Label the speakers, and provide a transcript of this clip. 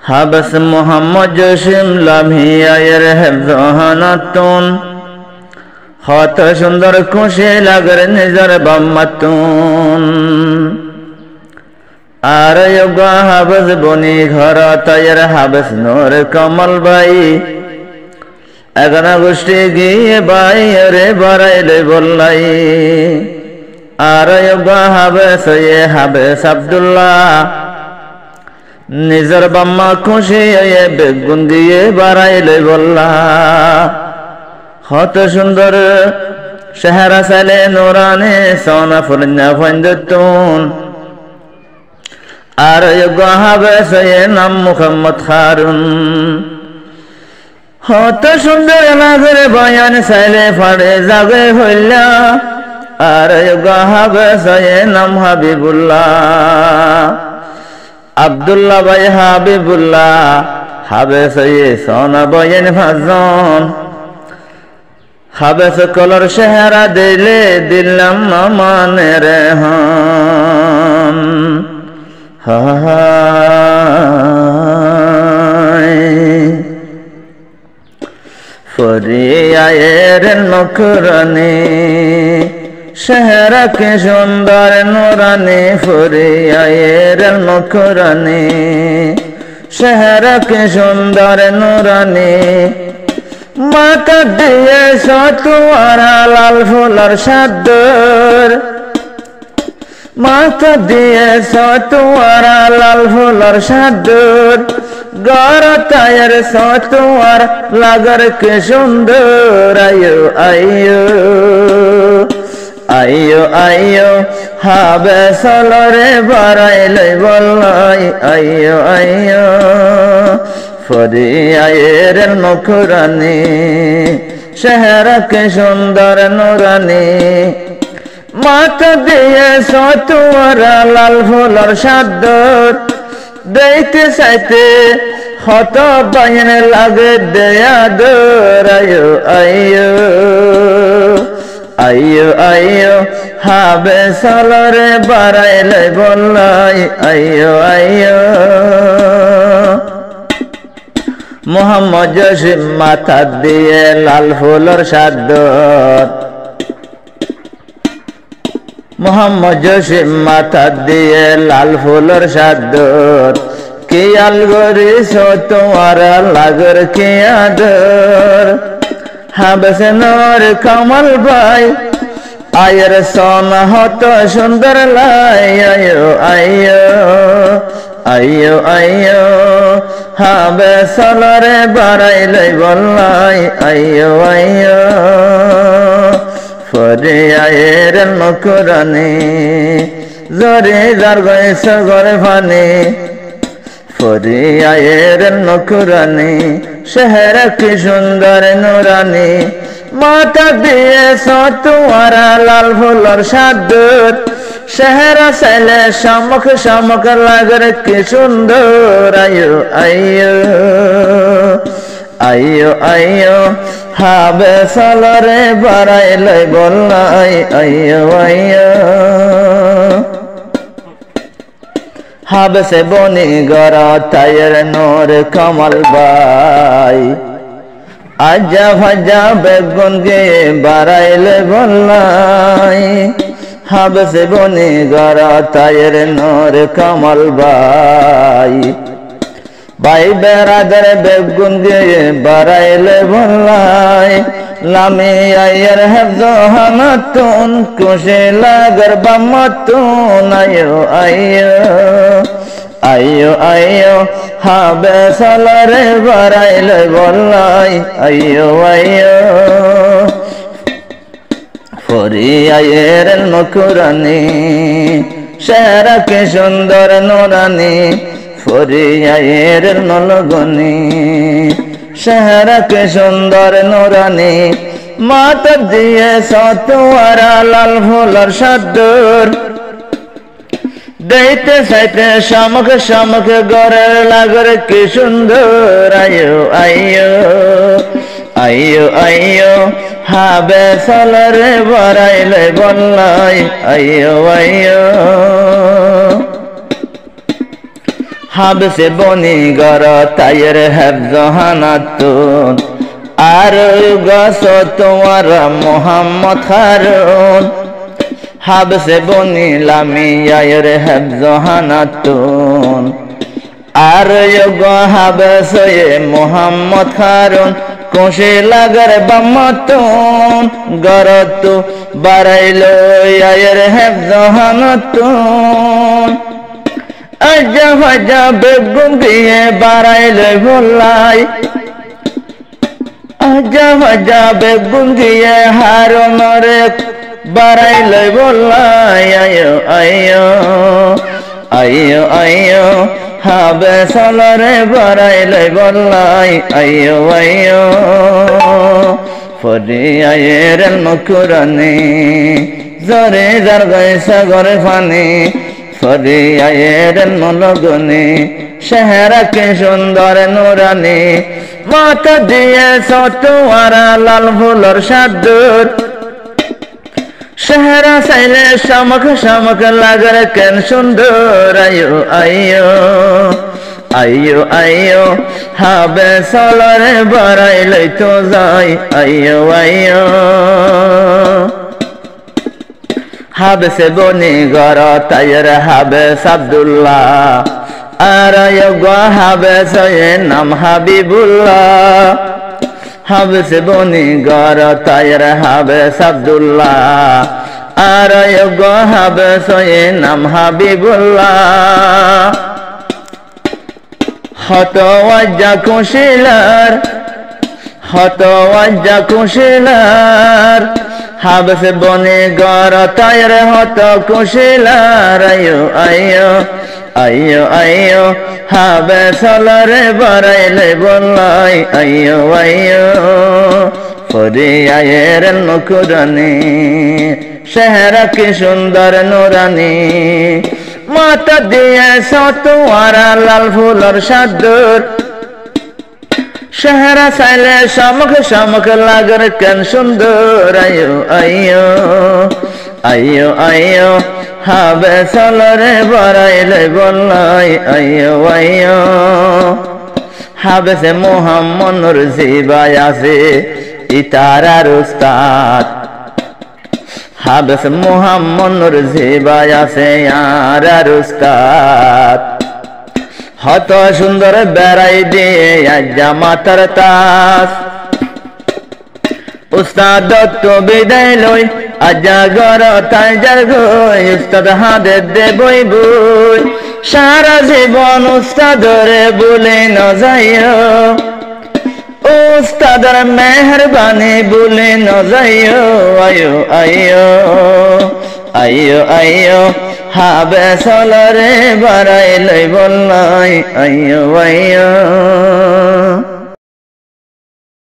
Speaker 1: hubs Mohammad Jasim লামিয়ায়ের হেফজহানাতুন হত সুন্দর খুশি লাগর নিজর বাম্মাতুন আর যোগা হাবস বনি ঘর তয়ের হাবস নূর কমল ভাই এগানা গোষ্ঠী গিয়ে বাই রে বারাইলে বললাই আর যোগা হাবস হাবস আব্দুল্লাহ নিজর বাম্মা খুশি বেগুন দিয়ে বারাইলে বললা হত সুন্দর শেহরা সালে নোরানে সোনা ফুলনা ফন্দতুন আর হাবেস নাম মুহাম্মদ খারুন হত সুন্দর নাজর বয়ান সাইলে ফাড়ে জাগে হইলা আর হাবেস নাম হাবিবুল্লাহ আব্দুল্লাহ ভাই হাবিবুল্লাহ হাবেস সোনা বয়ান ফাজন হাবেস কলর শেহরা দিলে দিলাম মানে রেহান ফরিয়ায়ের নখরানি শেহরা কে সুন্দর নুরানি ফরিয়ায়ের নখরানি শেহরা কে সুন্দর নুরানি মাতা দিয়ে সতুয়ারা লাল ফুলার সাদর মাতা দিয়ে সতুয়ারা লাল ফুলার সাদর গর তায়ের সতুয়ার লাগর কে সুন্দর আয়ো আয়ো আয়ো আয়ো হাবে সলরে বারাইলে বললাই আয়ো আয়ো ফরিয়ায়ের নখরানি শেহরা কে সুন্দর নুরানি মাতা দিয়ে সতুয়ারা লাল ফুলার সাদর দেখতে চাইতে হত বাইন লাগে দেয়া দর আয়ো আয়ো আয়ো আয়ো হাবে সলরে বারাইলে বললাই আয়ো আয়ো মোহাম্মদ জসিম মাথা দিয়ে লাল ফুলর সাদর মোহাম্মদ জসিম মাথা দিয়ে লাল ফুলর সাদর কি আলগরি তোমার লাগর কি আদর হাবসে নূর কমল ভাই আয়ের সোনা হত সুন্দর লাই আয়ো আয়ো আয়ো আয়ো হাবে সলরে বারাইলে বললাই আয়ো আয়ো ফরিয়ায়ের নখরানি জরে যার গয়েছ গরে ফানি ফরিয়ায়ের নখরানি শেহরা কি সুন্দর নুরানি মাতা দিয়ে সতুয়ারা লাল ফুলর সাদর শেহরা সাইলে শামক শামক লাগর কি সুন্দর আয়ো আয়ো আয়ো আয়ো হাবে সলরে বারাইলে বললাই আয়ো আয়ো হাবসে বনি গর তায়ের নূর কমল ভাই আজা ভাজা বেগুন গে বারাইলে বললাই হাবসে বনি গর তায়ের নূর কমল ভাই ভাই বেরাদের বেগুন গে বারাইলে বললাই লামি আয়ের হেফজহানাতুন খুশি লাগর বাম্মাতুন আয়ো আয়ো আয়ো আয়ো হাবে সলরে বারাইলে বললাই আয়ো আয়ো ফরিয়ায়ের নখরানি শেহরা কে সুন্দর নুরানি ফরিয়ায়ের নলগনি শেহরা কে সুন্দর নুরানি মাতা দিয়ে সতুয়ারা লাল ফুলর সাদর দেখতে চাইতে শামক শামক গরের লাগর কি সুন্দর আয়ো আয়ো আইয়ো আইয়ো হাবে চলরে বারাইলে বললাই আইয়ো আইয়ো হাবসে বনি গর তায়ের হেফজ হানাতুন আর গস তোমার মোহাম্মদ হারুন হাবসে বনি লামিয়ায়ের হেফজ হানাতুন আর গো হাবসে মোহাম্মদ হারুন কোশে লাগার বাম্মাতুন গরতু বারাইলো আয়ের হেফজ হানাতুন আজা ভাজা বেগুন দিয়ে বারাইলে বললাই আজা ভাজা বেগুন দিয়ে হারুনরে বারাইলে বললাই আইয়ো আইয়ো আইয়ো আইয়ো হাবে চলরে বারাইলে বললাই আইয়ো আইয়ো ফরি আয়ের মুকুরানি জরে যার গায়ে সাগরে ফানি ফরি আয়ের মনগনি শেহরাকে সুন্দর নুরানি মাথা দিয়ে সতোয়ারা লাল ফুলর সাদুর শেহরা চাইলে শামক শামক লাগার কেন সুন্দর আইয়ো আইয়ো আইয়ো আইয়ো হাবে চলরে বারাইলে তো যাই আইয়ো আইয়ো হাবসে বনি গর তায়ের হাবেস আব্দুল্লাহ আর গো হাবেস নাম হাবিবুল্লাহ হাবসে বনি গর তায়ের হাবেস আব্দুল্লাহ আর গো হাবেস নাম হাবিবুল্লাহ হত ওয়াজ্জা কুশিলার হত ওয়াজ্জা কুশিলার হাবসে বনে গর তায়ের হত কুশিলার আইয়ো আইয়ো আইয়ো আইয়ো হাবে চলরে বারাইলে বললাই আইয়ো আইয়ো ফরি আয়ের মুকুরানি শেহরা কি সুন্দর নুরানি মাথা দিয়ে সতোয়ারা লাল ফুলর সাদুর শেহরা চাইলে শামক শামক লাগার কেন সুন্দর আইয়ো আইয়ো আইয়ো আইয়ো হাবে চলরে বারাইলে বললাই আইয়ো আইয়ো হাবেসে মোহাম্মদ নূর জিবাই আছে ইতারার উস্তাদ হাবেস মোহাম্মদ নূর জিবাই আছে আর উস্তাদ হত সুন্দর বেড়াই দিয়ে আজ্জা মাতার তাস উস্তাদ তো বিদায় লই আজ্জা গর তাই যার গই উস্তাদ হাতে দে বই বই সারা জীবন উস্তাদরে বলে ন যাইও উস্তাদর মেহরবানি বলে ন যাইও আইয়ো আইয়ো আইয়ো আইয়ো হাবে চলরে বারাইলে বললাই আইয়ো আইয়ো